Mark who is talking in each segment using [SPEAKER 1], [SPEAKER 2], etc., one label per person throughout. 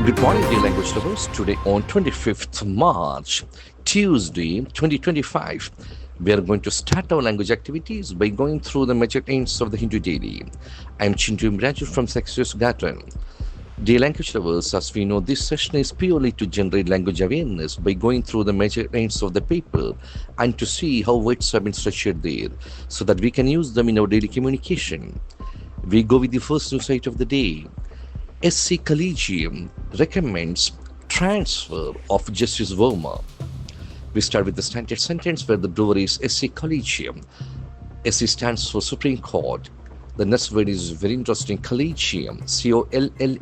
[SPEAKER 1] Good morning, dear language lovers. Today on 25th March, Tuesday, 2025, we are going to start our language activities by going through the major aims of the Hindu daily. I am Chintu M Raju from Success Garten. Dear language lovers, as we know, this session is purely to generate language awareness by going through the major aims of the paper and to see how words have been structured there so that we can use them in our daily communication. We go with the first news item of the day. SC Collegium recommends transfer of Justice Verma. We start with the standard sentence where the doer is SC Collegium. SC stands for Supreme Court. The next word is very interesting, Collegium. Collegium.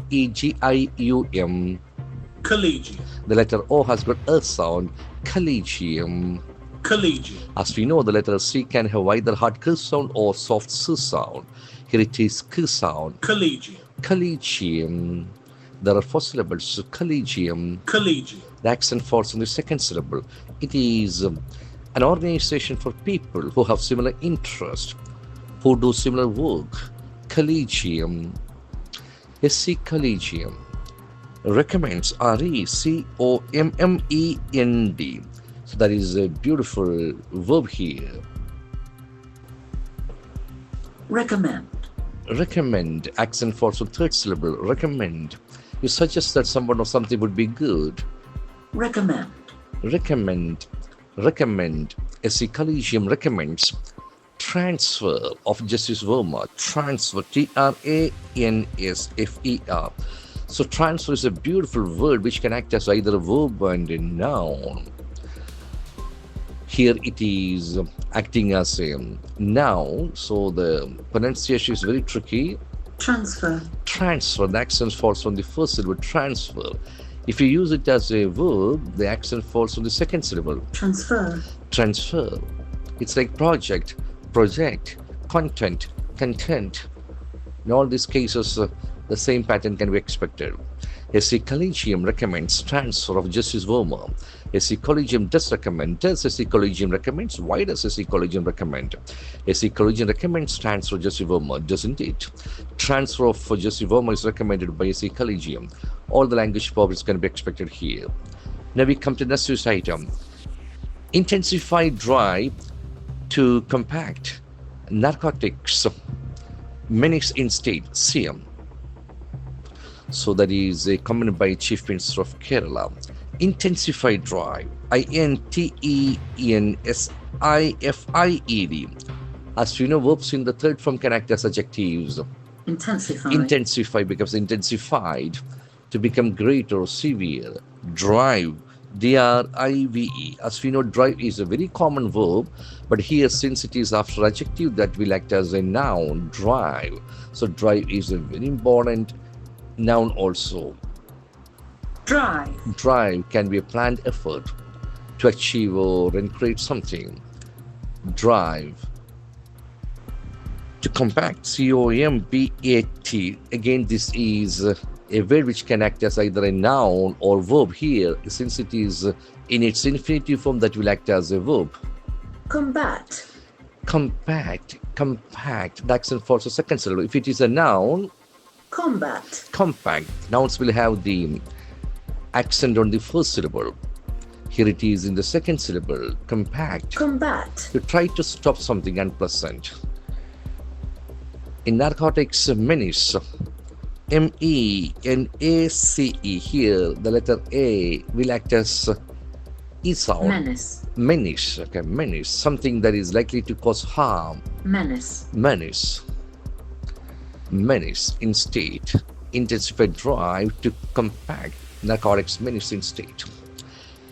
[SPEAKER 2] Collegium.
[SPEAKER 1] The letter O has got a sound, Collegium.
[SPEAKER 2] Collegium.
[SPEAKER 1] As we know, the letter C can have either hard K sound or soft S sound. Here it is K sound.
[SPEAKER 2] Collegium.
[SPEAKER 1] Collegium. There are four syllables. Collegium.
[SPEAKER 2] Collegium.
[SPEAKER 1] The accent falls on the second syllable. It is an organization for people who have similar interests, who do similar work. Collegium. SC Collegium recommends RECOMMEND. So that is a beautiful verb here.
[SPEAKER 3] Recommend.
[SPEAKER 1] Recommend. Accent falls on third syllable. Recommend. You suggest that someone or something would be good.
[SPEAKER 3] Recommend.
[SPEAKER 1] Recommend. Recommend. SC Collegium recommends transfer of Justice Verma. Transfer. TRANSFER. So transfer is a beautiful word which can act as either a verb and a noun. Here it is acting as a noun, so the pronunciation is very tricky.
[SPEAKER 3] Transfer.
[SPEAKER 1] Transfer, the accent falls on the first syllable, transfer. If you use it as a verb, the accent falls on the second syllable.
[SPEAKER 3] Transfer.
[SPEAKER 1] Transfer. It's like project, project, content, content. In all these cases, the same pattern can be expected. SC Collegium recommends transfer of Justice Verma. SC Collegium does recommend. Does SC Collegium recommends? Why does SC Collegium recommend? SC Collegium recommends transfer of Justice Verma, doesn't it? Transfer of Justice Verma is recommended by SC Collegium. All the language problems can be expected here. Now we come to the next news item. Intensify drive to compact narcotics menace in state, CM. So that is a comment by Chief Minister of Kerala. Intensify drive, INTENSIFIED. As we know, verbs in the third form can act as adjectives.
[SPEAKER 3] Intensify.
[SPEAKER 1] Intensify becomes intensified, to become greater or severe. Drive, DRIVE. As we know, drive is a very common verb, but here since it is after adjective, that will act as a noun, drive. So drive is a very important noun also.
[SPEAKER 3] Drive.
[SPEAKER 1] Drive can be a planned effort to achieve or create something. Drive. To compact, COMPAT. Again, this is a word which can act as either a noun or verb here, since it is in its infinitive form, that will act as a verb.
[SPEAKER 3] Combat.
[SPEAKER 1] Compact. Compact. The accent falls on second syllable. If it is a noun,
[SPEAKER 3] Combat.
[SPEAKER 1] compact. Nouns will have the accent on the first syllable. Here it is in the second syllable, compact.
[SPEAKER 3] Combat.
[SPEAKER 1] You try to stop something unpleasant. In narcotics, menace, MENACE. Here the letter A will act as E sound.
[SPEAKER 3] Menace.
[SPEAKER 1] Menace. Okay, menace. Something that is likely to cause harm.
[SPEAKER 3] Menace.
[SPEAKER 1] Menace. Menace in state. Intensify drive to compact narcotics menace in state.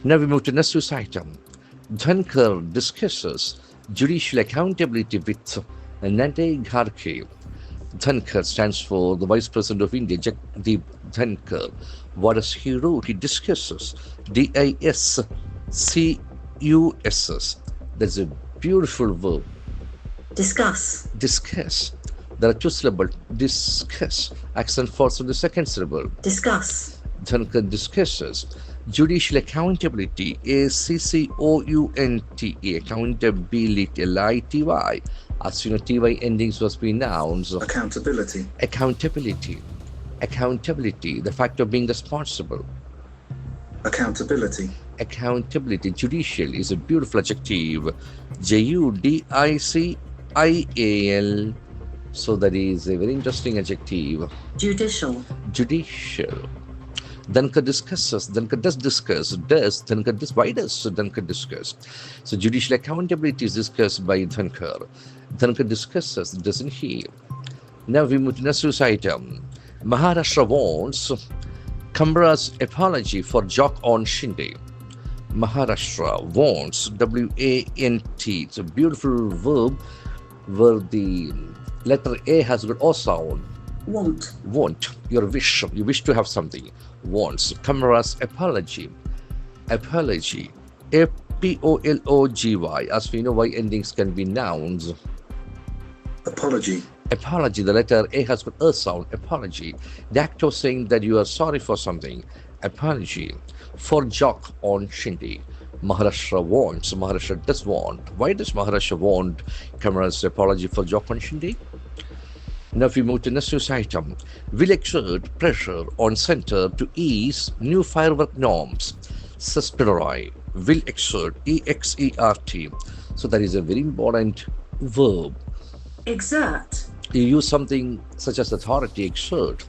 [SPEAKER 1] Now we move to next news item. Dhankar discusses judicial accountability with Nade Gharke. Dhankar stands for the Vice President of India, Jagdeep Dhankar. What does he wrote? He discusses. DISCUSS. That's a beautiful verb.
[SPEAKER 3] Discuss.
[SPEAKER 1] Discuss. There are two syllables. Discuss. Accent falls on the second syllable.
[SPEAKER 3] Discuss.
[SPEAKER 1] Dhankar discusses judicial accountability, ACCOUNT, accountability, LITY. As you know, TY endings must be nouns.
[SPEAKER 2] Accountability.
[SPEAKER 1] Accountability. Accountability, the fact of being responsible.
[SPEAKER 4] Accountability.
[SPEAKER 1] Accountability, judicial, is a beautiful adjective. Judical. So that is a very interesting adjective.
[SPEAKER 3] Judicial.
[SPEAKER 1] Judicial. Dhankar discusses, Dhankar does discuss, Dhankar why does Dhankar discuss? So judicial accountability is discussed by Dhankar. Dhankar discusses, doesn't he? Now we move to next news item. Maharashtra wants Kamra's apology for joke on Shinde. Maharashtra wants, W-A-N-T. It's a beautiful verb where the letter A has got O sound.
[SPEAKER 3] Want.
[SPEAKER 1] Want, your wish, you wish to have something. Wants. Kamra's apology. Apology. A-P-O-L-O-G-Y. As we know, Y endings can be nouns.
[SPEAKER 4] Apology.
[SPEAKER 1] Apology, the letter A has got a sound. Apology. The act of saying that you are sorry for something. Apology. For joke on Shinde. Maharashtra wants. Maharashtra does want. Why does Maharashtra want Kamra's apology for joke on Shinde? Now if we move to next news item, will exert pressure on center to ease new firework norms. Says Pinarayi. Will exert, E-X-E-R-T. So that is a very important verb.
[SPEAKER 3] Exert.
[SPEAKER 1] You use something such as authority, exert.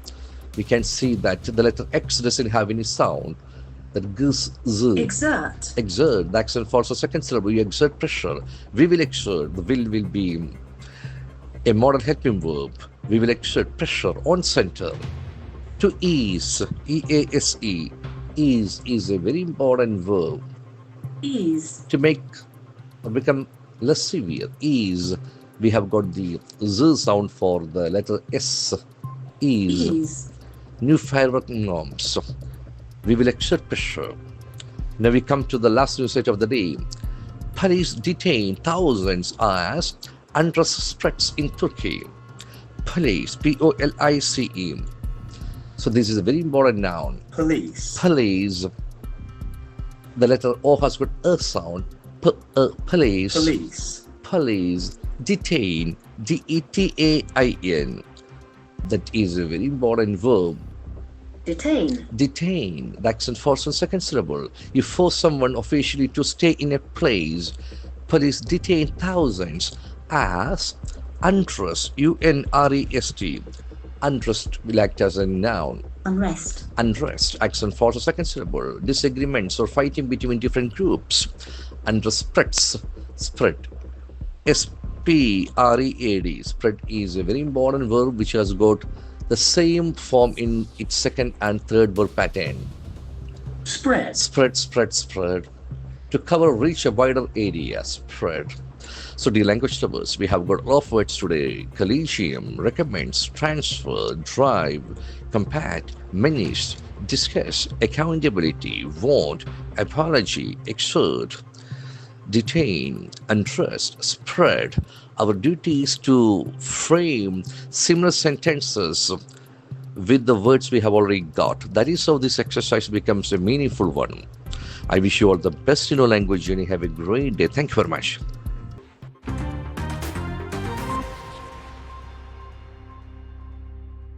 [SPEAKER 1] We can see that the letter X doesn't have any sound. That gives Z.
[SPEAKER 3] Exert.
[SPEAKER 1] Exert, the accent falls on second syllable. You exert pressure. We will exert, the will be a modal helping verb. We will exert pressure on center to ease, E-A-S-E. Ease is a very important verb.
[SPEAKER 3] Ease.
[SPEAKER 1] To make or become less severe. Ease. We have got the Z sound for the letter S. Ease.
[SPEAKER 3] Ease.
[SPEAKER 1] New firework norms. We will exert pressure. Now we come to the last news set of the day. Police detain thousands as unrest spreads in Turkey. Police, P-O-L-I-C-E. So this is a very important noun.
[SPEAKER 4] Police.
[SPEAKER 1] Police. The letter O has got a sound. Police.
[SPEAKER 4] Police.
[SPEAKER 1] Police. Detain. D-E-T-A-I-N. That is a very important verb.
[SPEAKER 3] Detain.
[SPEAKER 1] Detain. The accent falls on second syllable. You force someone officially to stay in a place. Police detain thousands as unrest. U-N-R-E-S-T. Unrest will act as a noun.
[SPEAKER 3] Unrest.
[SPEAKER 1] Unrest. Accent falls on second syllable. Disagreements or fighting between different groups. Unrest spreads. Spread. S-P-R-E-A-D. Spread is a very important verb which has got the same form in its second and third verb pattern.
[SPEAKER 2] Spread.
[SPEAKER 1] Spread, spread, spread. To cover, reach a wider area. Spread. So dear language lovers, we have got a lot of words today. Collegium, recommends, transfer, drive, compact, menace, discuss, accountability, want, apology, exert, detain, untrust, spread. Our duty is to frame similar sentences with the words we have already got. That is how this exercise becomes a meaningful one. I wish you all the best in your language journey. Have a great day. Thank you very much.